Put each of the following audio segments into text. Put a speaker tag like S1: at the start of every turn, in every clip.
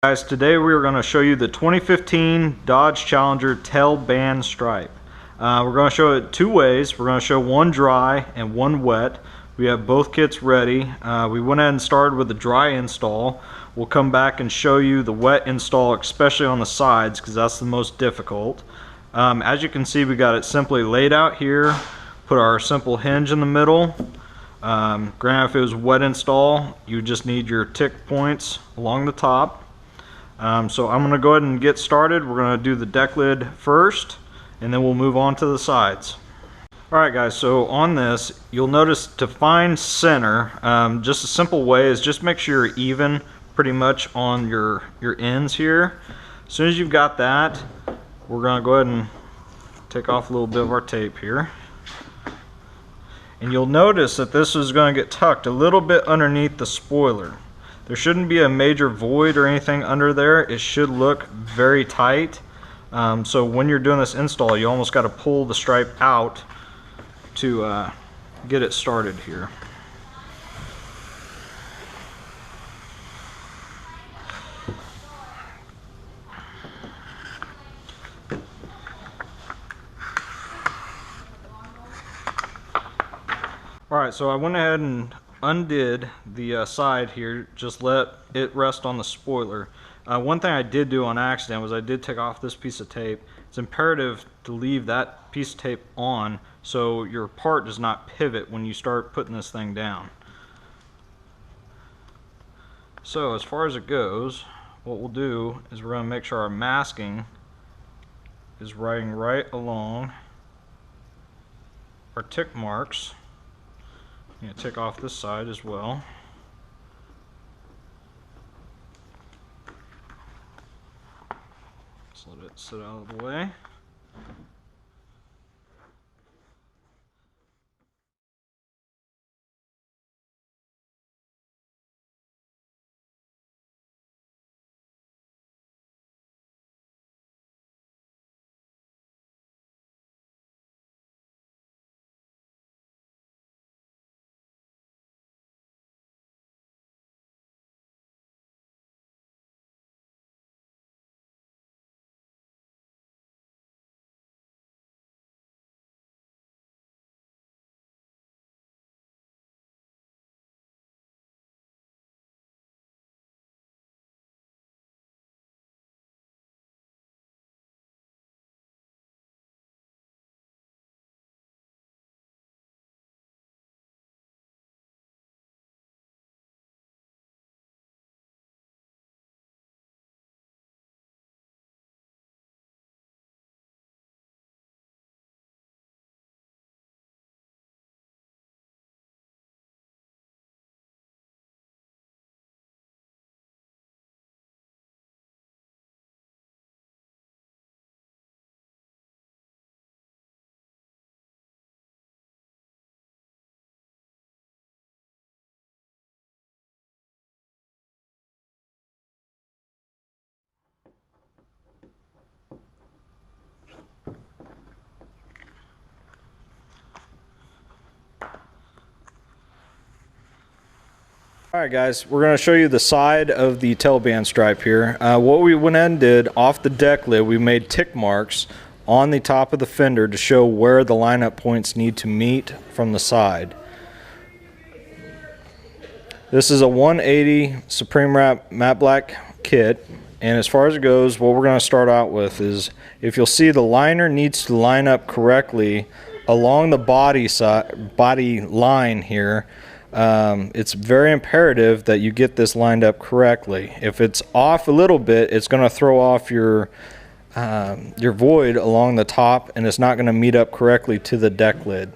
S1: Guys, today we are going to show you the 2015 Dodge Challenger tail band stripe. We're going to show it two ways. We're going to show one dry and one wet. We have both kits ready. We went ahead and started with the dry install. We'll come back and show you the wet install, especially on the sides, because that's the most difficult. As you can see, we got it simply laid out here. Put our simple hinge in the middle. Granted, if it was wet install, you just need your tick points along the top. So I'm going to go ahead and get started. We're going to do the deck lid first, and then we'll move on to the sides. Alright guys, so on this, you'll notice to find center, just a simple way is just make sure you're even pretty much on your ends here. As soon as you've got that, we're going to go ahead and take off a little bit of our tape here. And you'll notice that this is going to get tucked a little bit underneath the spoiler. There shouldn't be a major void or anything under there. It should look very tight. So when you're doing this install, you almost got to pull the stripe out to get it started here. Alright, so I went ahead and undid the side here, just let it rest on the spoiler. One thing I did do on accident was I did take off this piece of tape. It's imperative to leave that piece of tape on so your part does not pivot when you start putting this thing down. So as far as it goes, what we'll do is we're going to make sure our masking is running right along our tick marks. I'm going to tick off this side as well. Just let it sit out of the way. Alright guys, we're going to show you the side of the tail band stripe here. What we went ahead and did off the deck lid, we made tick marks on the top of the fender to show where the lineup points need to meet from the side. This is a 180 Supreme Wrap matte black kit, and as far as it goes, what we're going to start out with is, if you'll see, the liner needs to line up correctly along the body line here. It's very imperative that you get this lined up correctly. If it's off a little bit, it's going to throw off your void along the top, and it's not going to meet up correctly to the deck lid.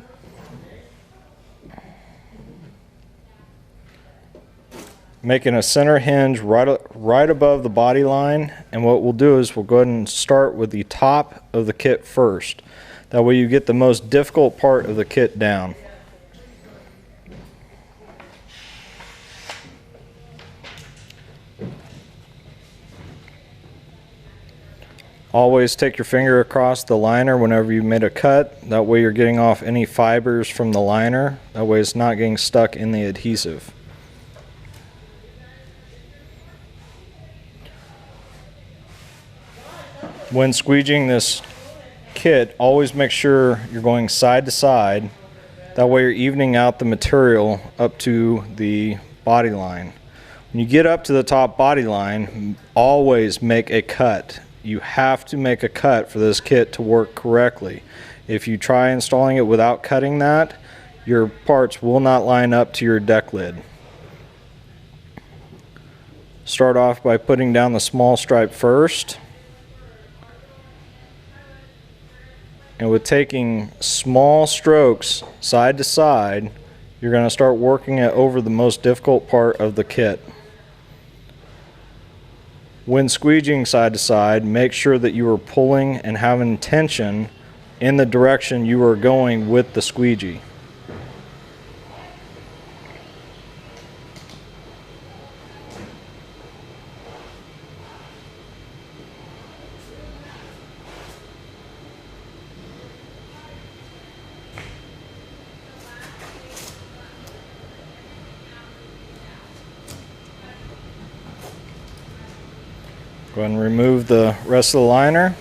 S1: Making a center hinge right above the body line, and what we'll do is we'll go ahead and start with the top of the kit first. That way you get the most difficult part of the kit down. Always take your finger across the liner whenever you made a cut. That way you're getting off any fibers from the liner. That way it's not getting stuck in the adhesive. When squeegeeing this kit, always make sure you're going side to side. That way you're evening out the material up to the body line. When you get up to the top body line, always make a cut. You have to make a cut for this kit to work correctly. If you try installing it without cutting that, your parts will not line up to your deck lid. Start off by putting down the small stripe first. And with taking small strokes side to side, you're going to start working it over the most difficult part of the kit. When squeegeeing side to side, make sure that you are pulling and having tension in the direction you are going with the squeegee. Go ahead and remove the rest of the liner.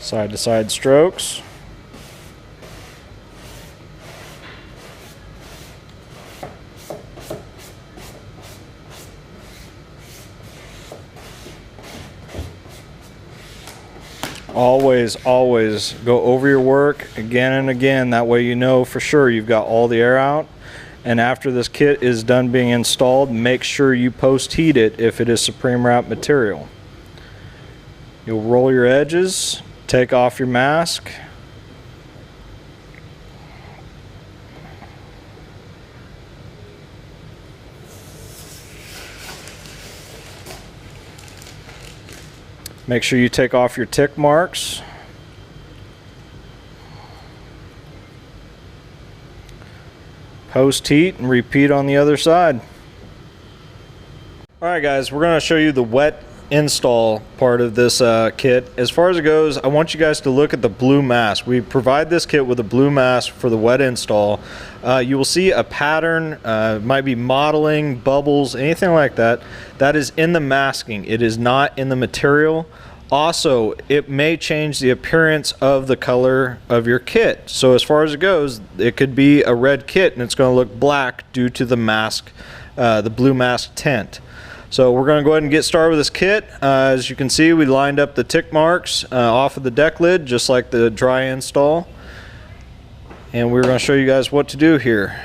S1: Side to side strokes. Always go over your work again and again. That way you know for sure you've got all the air out. And after this kit is done being installed, make sure you post heat it if it is Supreme Wrap material. You'll roll your edges, take off your mask. Make sure you take off your tick marks. Post heat and repeat on the other side. Alright guys, we're going to show you the wet install part of this kit. As far as it goes, I want you guys to look at the blue mask. We provide this kit with a blue mask for the wet install. You will see a pattern, might be modeling, bubbles, anything like that. That is in the masking. It is not in the material. Also, it may change the appearance of the color of your kit. So as far as it goes, it could be a red kit and it's going to look black due to the mask, the blue mask tint. So we're going to go ahead and get started with this kit. As you can see, we lined up the tick marks off of the deck lid, just like the dry install. And we're going to show you guys what to do here.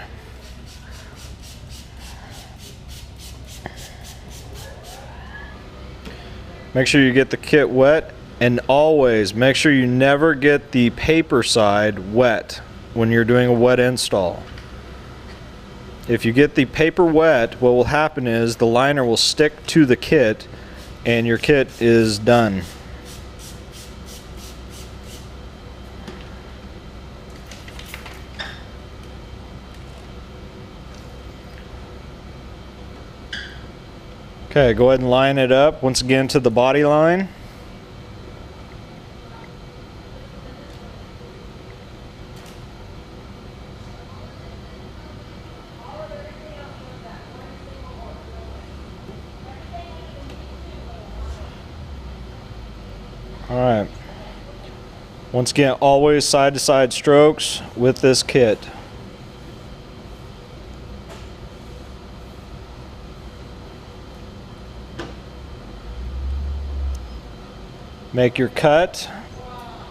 S1: Make sure you get the kit wet, and always make sure you never get the paper side wet when you're doing a wet install. If you get the paper wet, what will happen is the liner will stick to the kit and your kit is done. Okay, go ahead and line it up once again to the body line. Alright, once again, always side to side strokes with this kit. Make your cut.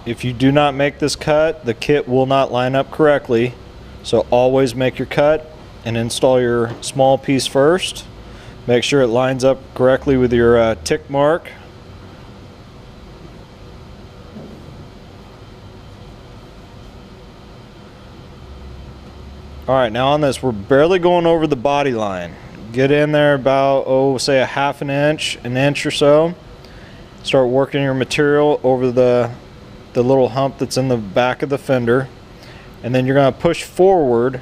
S1: If you do not make this cut, the kit will not line up correctly. So always make your cut and install your small piece first. Make sure it lines up correctly with your tick mark. Alright, now on this, we're barely going over the body line. Get in there about, say a half an inch or so. Start working your material over the little hump that's in the back of the fender, and then you're going to push forward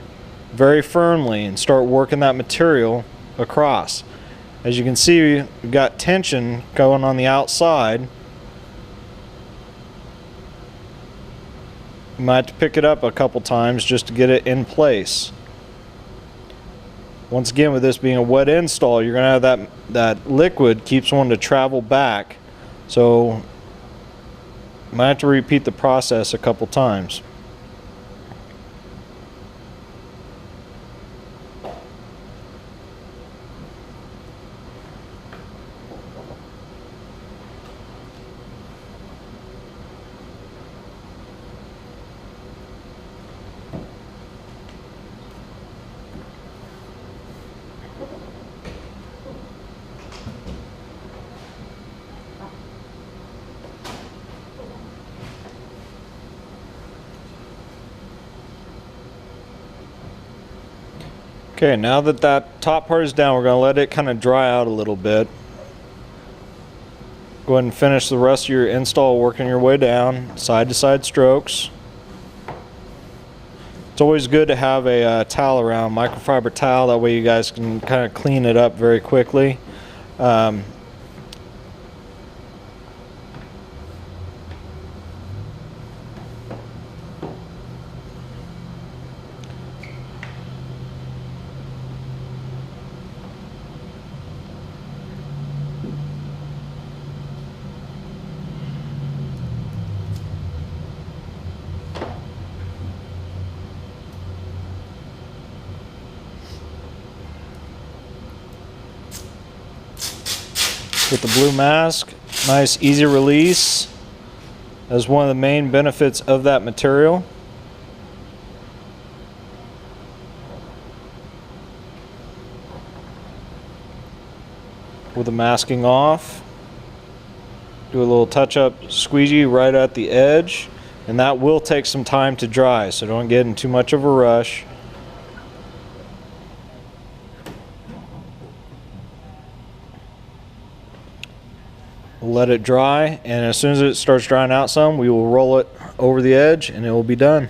S1: very firmly and start working that material across. As you can see, we've got tension going on the outside. You might have to pick it up a couple times just to get it in place. Once again, with this being a wet install, you're going to have that liquid keeps wanting to travel back. So you might have to repeat the process a couple times. Okay, now that that top part is down, we're going to let it kind of dry out a little bit. Go ahead and finish the rest of your install, working your way down, side to side strokes. It's always good to have a towel around, microfiber towel, that way you guys can kind of clean it up very quickly. With the blue mask, nice easy release. That's one of the main benefits of that material. With the masking off, do a little touch-up squeegee right at the edge, and that will take some time to dry, so don't get in too much of a rush. We'll let it dry, and as soon as it starts drying out some, we will roll it over the edge and it will be done.